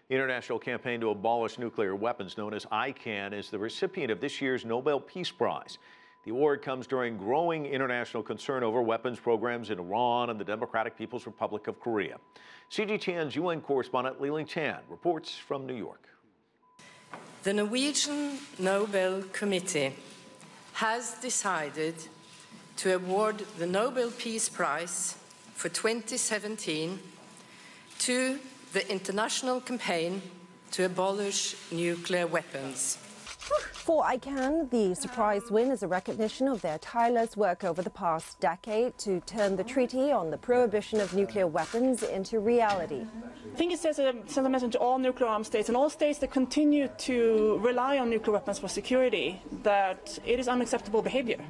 The International Campaign to Abolish Nuclear Weapons, known as ICAN, is the recipient of this year's Nobel Peace Prize. The award comes during growing international concern over weapons programs in Iran and the Democratic People's Republic of Korea. CGTN's UN correspondent Li-Ling Chan reports from New York. The Norwegian Nobel Committee has decided to award the Nobel Peace Prize for 2017 to the International Campaign to Abolish Nuclear Weapons. For ICAN, the surprise win is a recognition of their tireless work over the past decade to turn the treaty on the prohibition of nuclear weapons into reality. I think it sends a message to all nuclear armed states and all states that continue to rely on nuclear weapons for security that it is unacceptable behavior.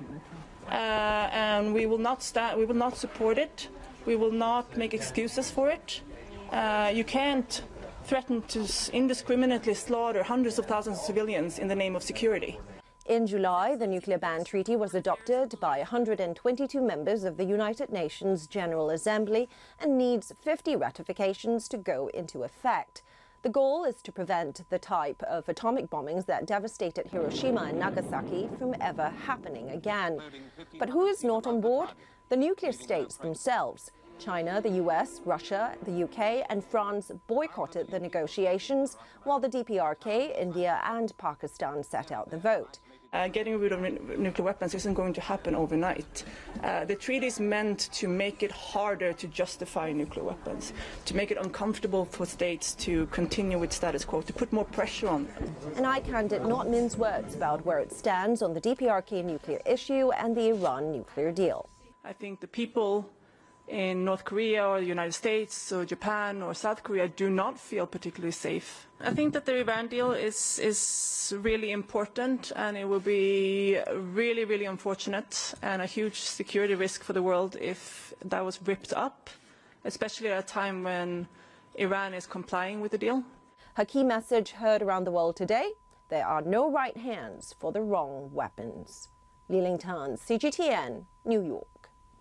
And we will not support it. We will not make excuses for it. You can't threaten to indiscriminately slaughter hundreds of thousands of civilians in the name of security. In July, the nuclear ban treaty was adopted by 122 members of the United Nations General Assembly and needs 50 ratifications to go into effect. The goal is to prevent the type of atomic bombings that devastated Hiroshima and Nagasaki from ever happening again. But who is not on board? The nuclear states themselves. China, the US, Russia, the UK and France boycotted the negotiations, while the DPRK, India and Pakistan set out the vote. Getting rid of nuclear weapons isn't going to happen overnight. The treaty is meant to make it harder to justify nuclear weapons, to make it uncomfortable for states to continue with status quo, to put more pressure on them. And ICAN did not mince words about where it stands on the DPRK nuclear issue and the Iran nuclear deal. I think the people in North Korea or the United States or Japan or South Korea do not feel particularly safe. I think that the Iran deal is really important, and it will be really, really unfortunate and a huge security risk for the world if that was ripped up, especially at a time when Iran is complying with the deal. Her key message heard around the world today: there are no right hands for the wrong weapons. Li-Ling Chan, CGTN, New York.